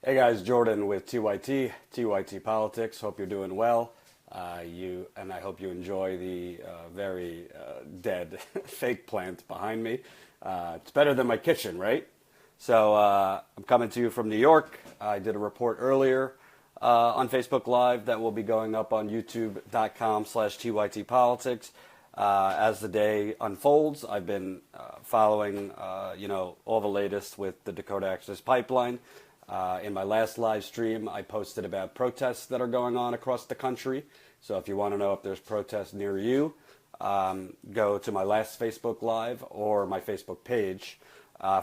Hey guys, Jordan with TYT Politics. Hope you're doing well. I hope you enjoy the very dead fake plant behind me. It's better than my kitchen, right? So I'm coming to you from New York. I did a report earlier on Facebook Live that will be going up on youtube.com/TYT Politics. As the day unfolds, I've been following, all the latest with the Dakota Access Pipeline. In my last live stream, I posted about protests that are going on across the country. So if you want to know if there's protests near you, go to my last Facebook Live or my Facebook page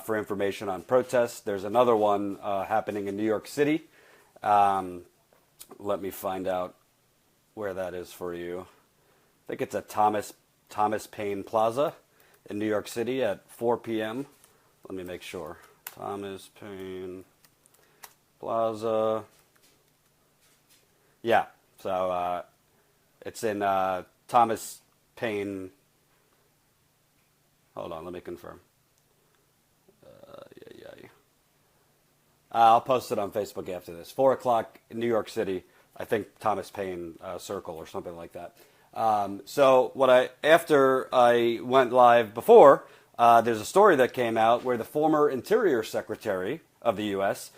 for information on protests. There's another one happening in New York City. Let me find out where that is for you. I think it's at Thomas Paine Plaza in New York City at 4 p.m. Let me make sure. Thomas Paine Plaza. Yeah, so it's in Thomas Paine. Hold on, let me confirm. I'll post it on Facebook after this. 4 o'clock in New York City. I think Thomas Paine Circle or something like that. So after I went live before, there's a story that came out where the former Interior Secretary of the U.S.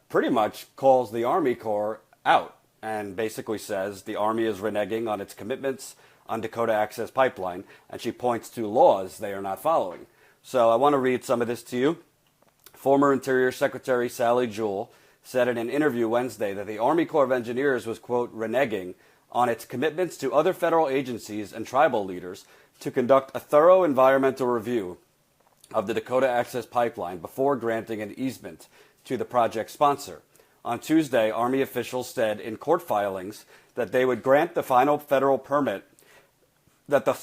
Pretty much calls the Army Corps out and basically says the Army is reneging on its commitments on Dakota Access Pipeline, and she points to laws they are not following. So I want to read some of this to you. Former Interior Secretary Sally Jewell said in an interview Wednesday that the Army Corps of Engineers was, quote, reneging on its commitments to other federal agencies and tribal leaders to conduct a thorough environmental review of the Dakota Access Pipeline before granting an easement to the project sponsor. On Tuesday, Army officials said in court filings that they would grant the final federal permit that the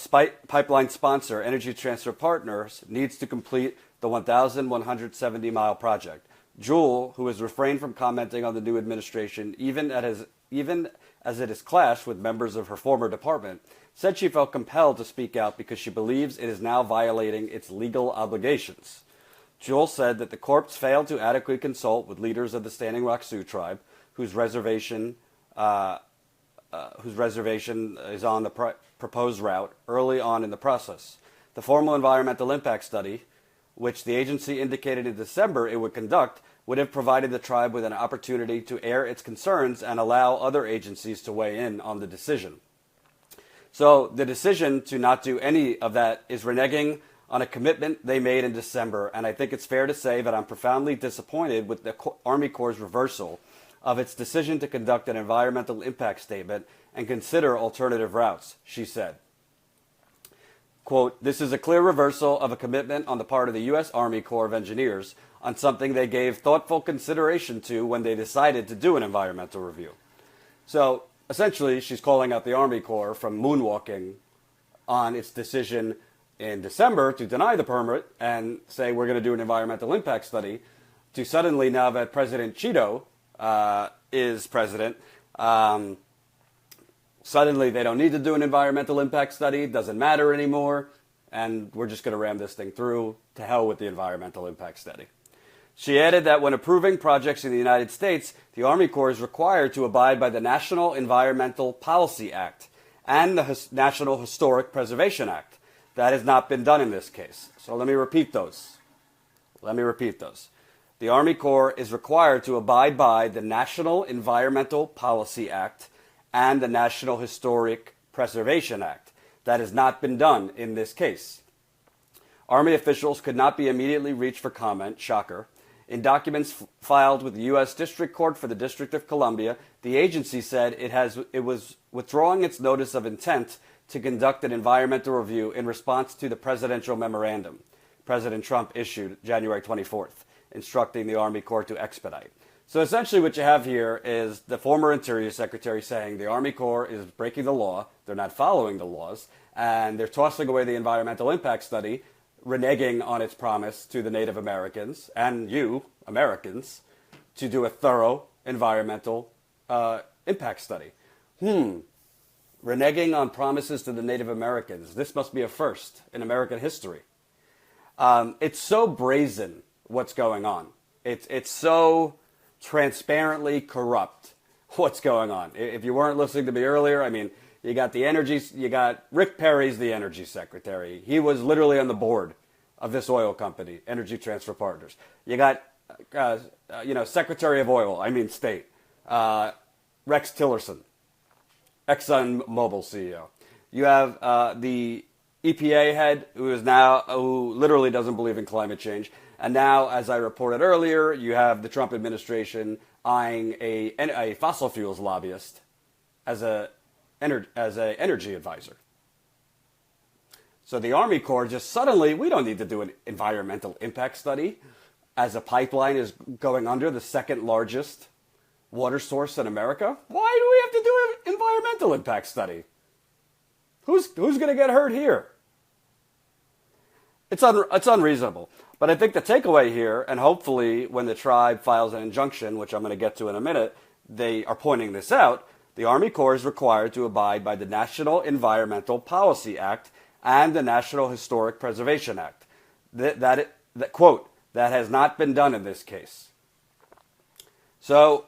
pipeline sponsor, Energy Transfer Partners, needs to complete the 1,170-mile project. Jewell, who has refrained from commenting on the new administration, even as it has clashed with members of her former department, said she felt compelled to speak out because she believes it is now violating its legal obligations. Jewell said that the Corps failed to adequately consult with leaders of the Standing Rock Sioux tribe, whose reservation is on the proposed route early on in the process. The formal environmental impact study, which the agency indicated in December it would conduct, would have provided the tribe with an opportunity to air its concerns and allow other agencies to weigh in on the decision. So the decision to not do any of that is reneging on a commitment they made in December, and I think it's fair to say that I'm profoundly disappointed with the Army Corps' reversal of its decision to conduct an environmental impact statement and consider alternative routes, she said. Quote, this is a clear reversal of a commitment on the part of the U.S. Army Corps of Engineers on something they gave thoughtful consideration to when they decided to do an environmental review. So essentially, she's calling out the Army Corps from moonwalking on its decision in December to deny the permit and say we're going to do an environmental impact study, to suddenly, now that President Cheeto is president, suddenly they don't need to do an environmental impact study, it doesn't matter anymore, and we're just going to ram this thing through. To hell with the environmental impact study. She added that when approving projects in the United States, the Army Corps is required to abide by the National Environmental Policy Act and the National Historic Preservation Act. That has not been done in this case. So let me repeat those. The Army Corps is required to abide by the National Environmental Policy Act and the National Historic Preservation Act. That has not been done in this case. Army officials could not be immediately reached for comment, shocker. In documents filed with the U.S. District Court for the District of Columbia, the agency said it was withdrawing its notice of intent to conduct an environmental review in response to the presidential memorandum President Trump issued January 24th, instructing the Army Corps to expedite. So essentially what you have here is the former Interior Secretary saying the Army Corps is breaking the law, they're not following the laws, and they're tossing away the environmental impact study, reneging on its promise to the Native Americans and you, Americans, to do a thorough environmental impact study. Reneging on promises to the Native Americans. This must be a first in American history. It's so brazen what's going on. It's so transparently corrupt what's going on. If you weren't listening to me earlier, I mean, you got Rick Perry's the energy secretary. He was literally on the board of this oil company, Energy Transfer Partners. You got, Secretary of Oil, State, Rex Tillerson, ExxonMobil CEO. You have the EPA head who literally doesn't believe in climate change. And now, as I reported earlier, you have the Trump administration eyeing a fossil fuels lobbyist as an energy advisor. So the Army Corps just suddenly, we don't need to do an environmental impact study as a pipeline is going under the second largest water source in America. Why do we have to do an environmental impact study? Who's going to get hurt here? It's unreasonable. But I think the takeaway here, and hopefully when the tribe files an injunction, which I'm going to get to in a minute, they are pointing this out, the Army Corps is required to abide by the National Environmental Policy Act and the National Historic Preservation Act. Quote, that has not been done in this case. So,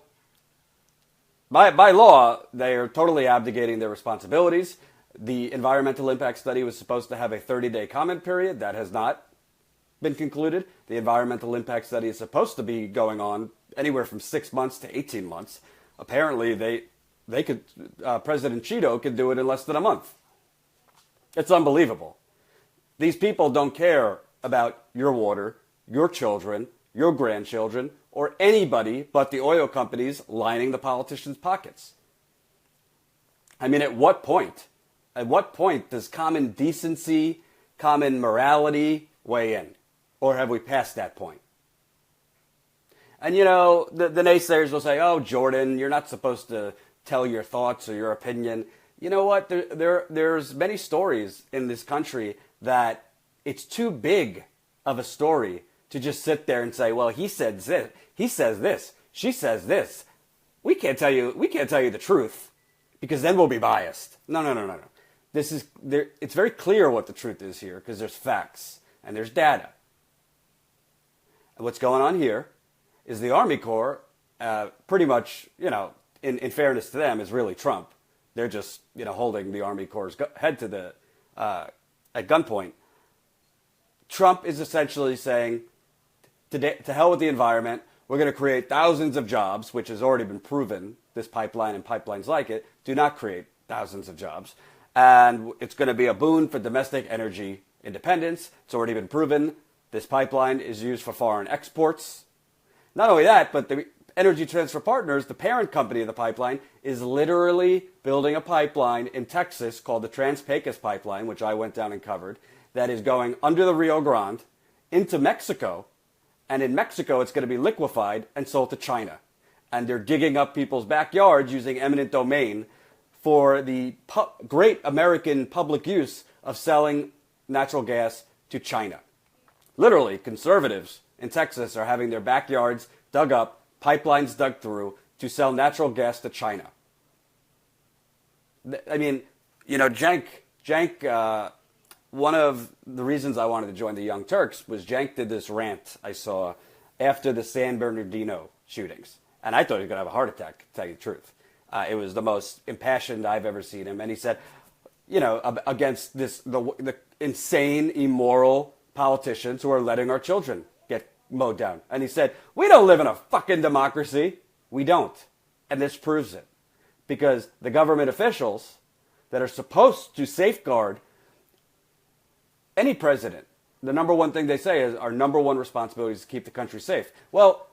by law, they are totally abdicating their responsibilities. The environmental impact study was supposed to have a 30-day comment period. That has not been concluded. The environmental impact study is supposed to be going on anywhere from 6 months to 18 months. Apparently, they could, President Cheeto could do it in less than a month. It's unbelievable. These people don't care about your water, your children, your grandchildren, or anybody but the oil companies lining the politicians' pockets. I mean, at what point does common decency, common morality weigh in? Or have we passed that point? And the naysayers will say, oh, Jordan, you're not supposed to tell your thoughts or your opinion. You know what? There's many stories in this country that it's too big of a story to just sit there and say, well, he says this, she says this. We can't tell you the truth because then we'll be biased. No. It's very clear what the truth is here because there's facts and there's data. And what's going on here is the Army Corps, pretty much, in fairness to them, is really Trump. They're just, holding the Army Corps' head to at gunpoint. Trump is essentially saying, to hell with the environment. We're going to create thousands of jobs, which has already been proven. This pipeline and pipelines like it do not create thousands of jobs. And it's going to be a boon for domestic energy independence. It's already been proven. This pipeline is used for foreign exports. Not only that, but the Energy Transfer Partners, the parent company of the pipeline, is literally building a pipeline in Texas called the Trans-Pecos Pipeline, which I went down and covered, that is going under the Rio Grande into Mexico. And in Mexico, it's going to be liquefied and sold to China. And they're digging up people's backyards using eminent domain for the great American public use of selling natural gas to China. Literally, conservatives in Texas are having their backyards dug up, pipelines dug through to sell natural gas to China. I mean, Cenk, one of the reasons I wanted to join the Young Turks was Cenk did this rant I saw after the San Bernardino shootings. And I thought he was going to have a heart attack, to tell you the truth. It was the most impassioned I've ever seen him. And he said, against the insane, immoral politicians who are letting our children get mowed down. And he said, we don't live in a fucking democracy. We don't. And this proves it. Because the government officials that are supposed to safeguard any president, the number one thing they say is our number one responsibility is to keep the country safe. Well,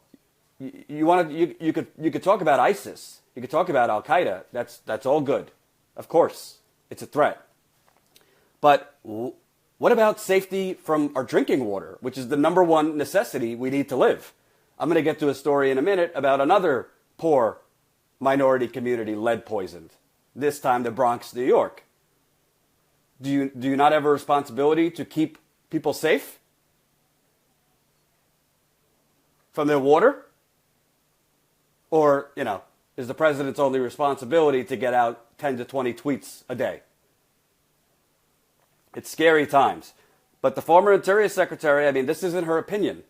you could talk about ISIS. You could talk about Al Qaeda. That's all good. Of course, it's a threat. But what about safety from our drinking water, which is the number one necessity we need to live? I'm going to get to a story in a minute about another poor minority community lead poisoned. This time the Bronx, New York. Do you not have a responsibility to keep people safe from their water? Or, is the president's only responsibility to get out 10 to 20 tweets a day? It's scary times. But the former Interior Secretary, this isn't her opinion.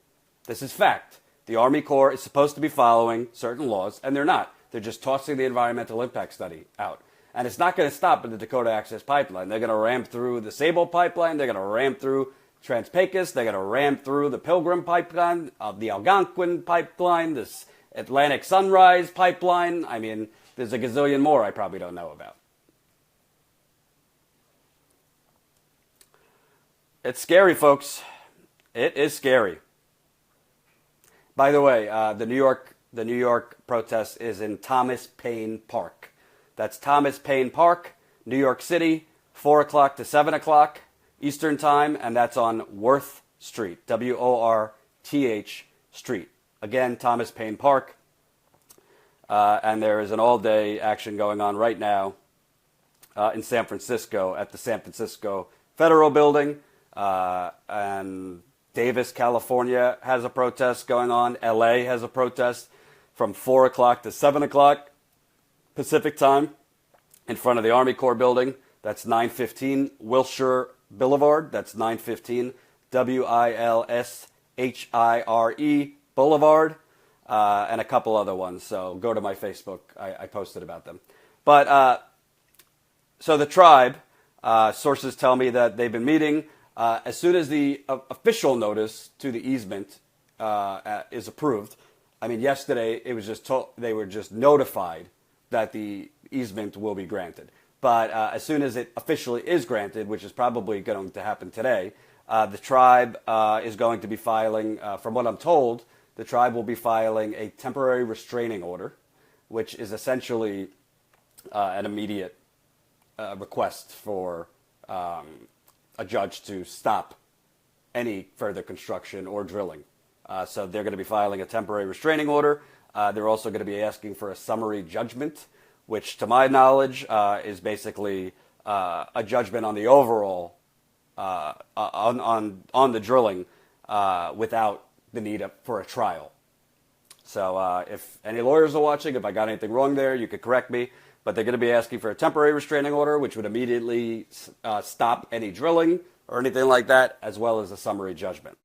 This is fact. the Army Corps is supposed to be following certain laws, and they're not. They're just tossing the environmental impact study out. And it's not going to stop at the Dakota Access Pipeline. They're going to ram through the Sable Pipeline. They're going to ram through Trans-Pecos. They're going to ram through the Pilgrim Pipeline, the Algonquin Pipeline, this Atlantic Sunrise Pipeline. I mean, there's a gazillion more I probably don't know about. It's scary, folks. It is scary. By the way, the New York protest is in Thomas Paine Park. That's Thomas Paine Park, New York City, 4 o'clock to 7 o'clock Eastern Time, and that's on Worth Street, W-O-R-T-H Street. Again, Thomas Paine Park. And there is an all-day action going on right now in San Francisco at the San Francisco Federal Building. And Davis, California has a protest going on. LA has a protest from 4 o'clock to 7 o'clock Pacific Time in front of the Army Corps building. That's 915 Wilshire Boulevard. That's 915 W-I-L-S-H-I-R-E Boulevard. And a couple other ones. So go to my Facebook. I posted about them. But so the tribe, sources tell me that they've been meeting. As soon as the official notice to the easement is approved, I mean, yesterday it was just they were just notified that the easement will be granted. But as soon as it officially is granted, which is probably going to happen today, the tribe is going to be filing, from what I'm told, the tribe will be filing a temporary restraining order, which is essentially an immediate request for a judge to stop any further construction or drilling. So they're going to be filing a temporary restraining order. They're also going to be asking for a summary judgment, which to my knowledge is basically a judgment on the overall, on the drilling without the need for a trial. So if any lawyers are watching, if I got anything wrong there, you could correct me. But they're going to be asking for a temporary restraining order, which would immediately stop any drilling or anything like that, as well as a summary judgment.